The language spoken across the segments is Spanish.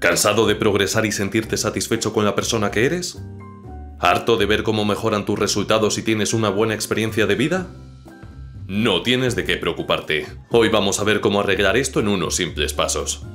¿Cansado de progresar y sentirte satisfecho con la persona que eres? ¿Harto de ver cómo mejoran tus resultados y tienes una buena experiencia de vida? No tienes de qué preocuparte. Hoy vamos a ver cómo arreglar esto en unos simples pasos.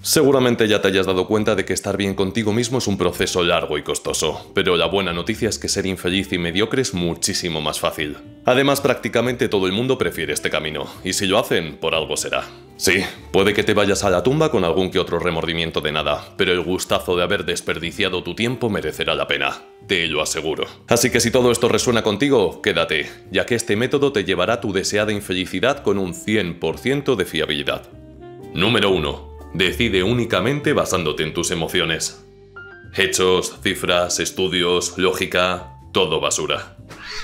Seguramente ya te hayas dado cuenta de que estar bien contigo mismo es un proceso largo y costoso, pero la buena noticia es que ser infeliz y mediocre es muchísimo más fácil. Además, prácticamente todo el mundo prefiere este camino, y si lo hacen, por algo será. Sí, puede que te vayas a la tumba con algún que otro remordimiento de nada, pero el gustazo de haber desperdiciado tu tiempo merecerá la pena, te lo aseguro. Así que si todo esto resuena contigo, quédate, ya que este método te llevará a tu deseada infelicidad con un 100% de fiabilidad. Número 1. Decide únicamente basándote en tus emociones. Hechos, cifras, estudios, lógica, todo basura.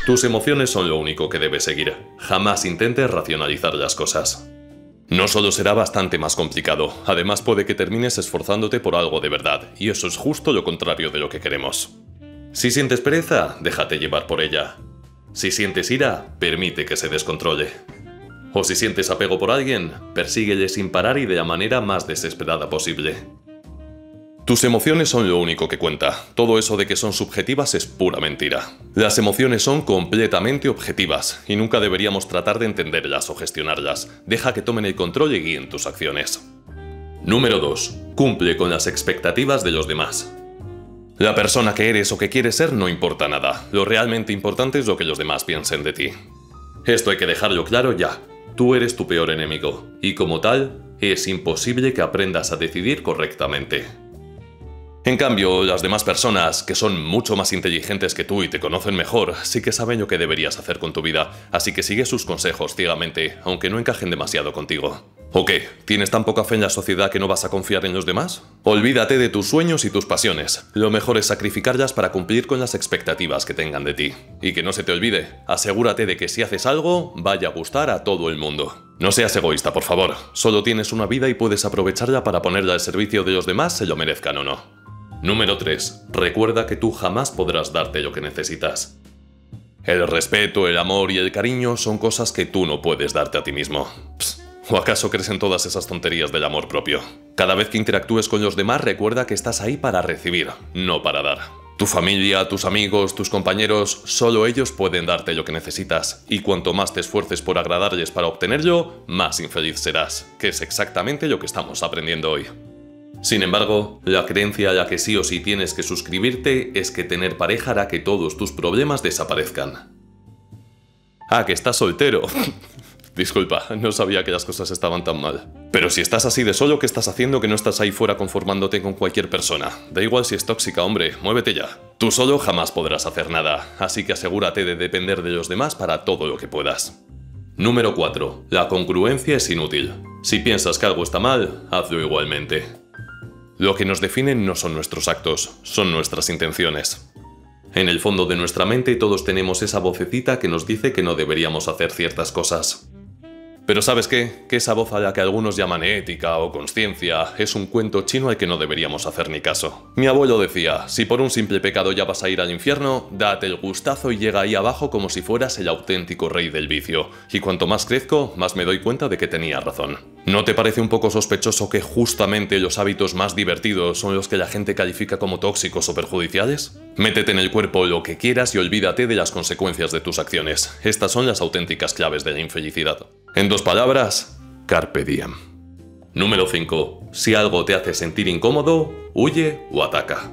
Tus emociones son lo único que debes seguir. Jamás intentes racionalizar las cosas. No solo será bastante más complicado, además puede que termines esforzándote por algo de verdad, y eso es justo lo contrario de lo que queremos. Si sientes pereza, déjate llevar por ella. Si sientes ira, permite que se descontrole. O si sientes apego por alguien, persíguele sin parar y de la manera más desesperada posible. Tus emociones son lo único que cuenta. Todo eso de que son subjetivas es pura mentira. Las emociones son completamente objetivas y nunca deberíamos tratar de entenderlas o gestionarlas. Deja que tomen el control y guíen tus acciones. Número 2. Cumple con las expectativas de los demás. La persona que eres o que quieres ser no importa nada. Lo realmente importante es lo que los demás piensen de ti. Esto hay que dejarlo claro ya. Tú eres tu peor enemigo, y como tal, es imposible que aprendas a decidir correctamente. En cambio, las demás personas, que son mucho más inteligentes que tú y te conocen mejor, sí que saben lo que deberías hacer con tu vida, así que sigue sus consejos ciegamente, aunque no encajen demasiado contigo. ¿O qué? ¿Tienes tan poca fe en la sociedad que no vas a confiar en los demás? Olvídate de tus sueños y tus pasiones. Lo mejor es sacrificarlas para cumplir con las expectativas que tengan de ti. Y que no se te olvide, asegúrate de que si haces algo, vaya a gustar a todo el mundo. No seas egoísta, por favor. Solo tienes una vida y puedes aprovecharla para ponerla al servicio de los demás, se lo merezcan o no. Número 3. Recuerda que tú jamás podrás darte lo que necesitas. El respeto, el amor y el cariño son cosas que tú no puedes darte a ti mismo. ¿O acaso crees en todas esas tonterías del amor propio? Cada vez que interactúes con los demás, recuerda que estás ahí para recibir, no para dar. Tu familia, tus amigos, tus compañeros, solo ellos pueden darte lo que necesitas, y cuanto más te esfuerces por agradarles para obtenerlo, más infeliz serás, que es exactamente lo que estamos aprendiendo hoy. Sin embargo, la creencia a la que sí o sí tienes que suscribirte es que tener pareja hará que todos tus problemas desaparezcan. Ah, que estás soltero. Disculpa, no sabía que las cosas estaban tan mal. Pero si estás así de solo, ¿qué estás haciendo que no estás ahí fuera conformándote con cualquier persona? Da igual si es tóxica, hombre, muévete ya. Tú solo jamás podrás hacer nada, así que asegúrate de depender de los demás para todo lo que puedas. Número 4. La congruencia es inútil. Si piensas que algo está mal, hazlo igualmente. Lo que nos define no son nuestros actos, son nuestras intenciones. En el fondo de nuestra mente todos tenemos esa vocecita que nos dice que no deberíamos hacer ciertas cosas. Pero ¿sabes qué? Que esa voz a la que algunos llaman ética o consciencia es un cuento chino al que no deberíamos hacer ni caso. Mi abuelo decía, si por un simple pecado ya vas a ir al infierno, date el gustazo y llega ahí abajo como si fueras el auténtico rey del vicio. Y cuanto más crezco, más me doy cuenta de que tenía razón. ¿No te parece un poco sospechoso que justamente los hábitos más divertidos son los que la gente califica como tóxicos o perjudiciales? Métete en el cuerpo lo que quieras y olvídate de las consecuencias de tus acciones. Estas son las auténticas claves de la infelicidad. En 2 palabras, carpe diem. Número 5. Si algo te hace sentir incómodo, huye o ataca.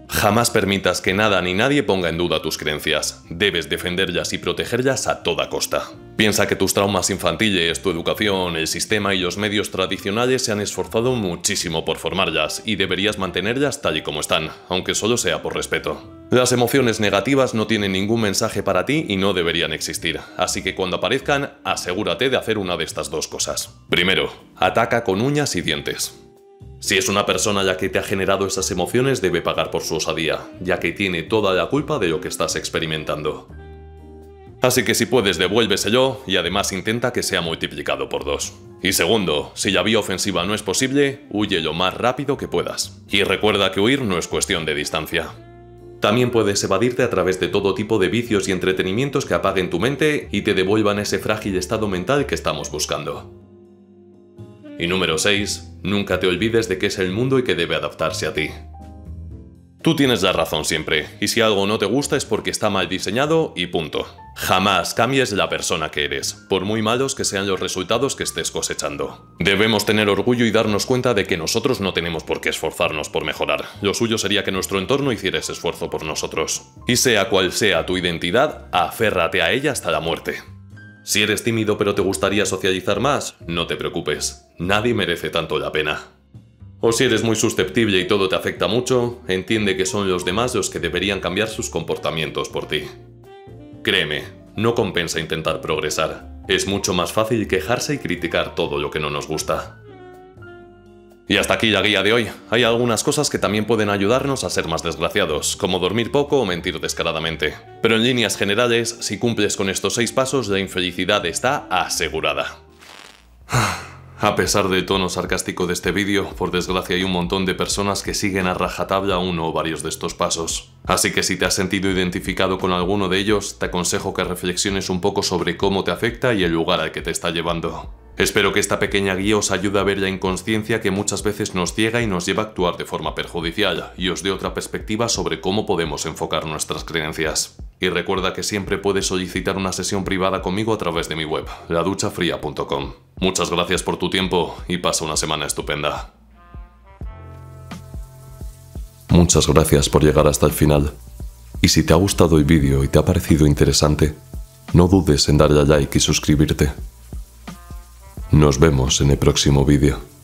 Jamás permitas que nada ni nadie ponga en duda tus creencias. Debes defenderlas y protegerlas a toda costa. Piensa que tus traumas infantiles, tu educación, el sistema y los medios tradicionales se han esforzado muchísimo por formarlas y deberías mantenerlas tal y como están, aunque solo sea por respeto. Las emociones negativas no tienen ningún mensaje para ti y no deberían existir, así que cuando aparezcan, asegúrate de hacer una de estas 2 cosas. Primero, ataca con uñas y dientes. Si es una persona la que te ha generado esas emociones, debe pagar por su osadía, ya que tiene toda la culpa de lo que estás experimentando. Así que si puedes, devuélveselo y además intenta que sea multiplicado por 2. Y segundo, si la vía ofensiva no es posible, huye lo más rápido que puedas. Y recuerda que huir no es cuestión de distancia. También puedes evadirte a través de todo tipo de vicios y entretenimientos que apaguen tu mente y te devuelvan ese frágil estado mental que estamos buscando. Y número 6. Nunca te olvides de que es el mundo y que debe adaptarse a ti. Tú tienes la razón siempre, y si algo no te gusta es porque está mal diseñado y punto. Jamás cambies la persona que eres, por muy malos que sean los resultados que estés cosechando. Debemos tener orgullo y darnos cuenta de que nosotros no tenemos por qué esforzarnos por mejorar. Lo suyo sería que nuestro entorno hiciera ese esfuerzo por nosotros. Y sea cual sea tu identidad, aférrate a ella hasta la muerte. Si eres tímido pero te gustaría socializar más, no te preocupes. Nadie merece tanto la pena. O si eres muy susceptible y todo te afecta mucho, entiende que son los demás los que deberían cambiar sus comportamientos por ti. Créeme, no compensa intentar progresar. Es mucho más fácil quejarse y criticar todo lo que no nos gusta. Y hasta aquí la guía de hoy. Hay algunas cosas que también pueden ayudarnos a ser más desgraciados, como dormir poco o mentir descaradamente. Pero en líneas generales, si cumples con estos 6 pasos, la infelicidad está asegurada. A pesar del tono sarcástico de este vídeo, por desgracia hay un montón de personas que siguen a rajatabla uno o varios de estos pasos. Así que si te has sentido identificado con alguno de ellos, te aconsejo que reflexiones un poco sobre cómo te afecta y el lugar al que te está llevando. Espero que esta pequeña guía os ayude a ver la inconsciencia que muchas veces nos ciega y nos lleva a actuar de forma perjudicial, y os dé otra perspectiva sobre cómo podemos enfocar nuestras creencias. Y recuerda que siempre puedes solicitar una sesión privada conmigo a través de mi web, laduchafria.com. Muchas gracias por tu tiempo y pasa una semana estupenda. Muchas gracias por llegar hasta el final. Y si te ha gustado el vídeo y te ha parecido interesante, no dudes en darle a like y suscribirte. Nos vemos en el próximo vídeo.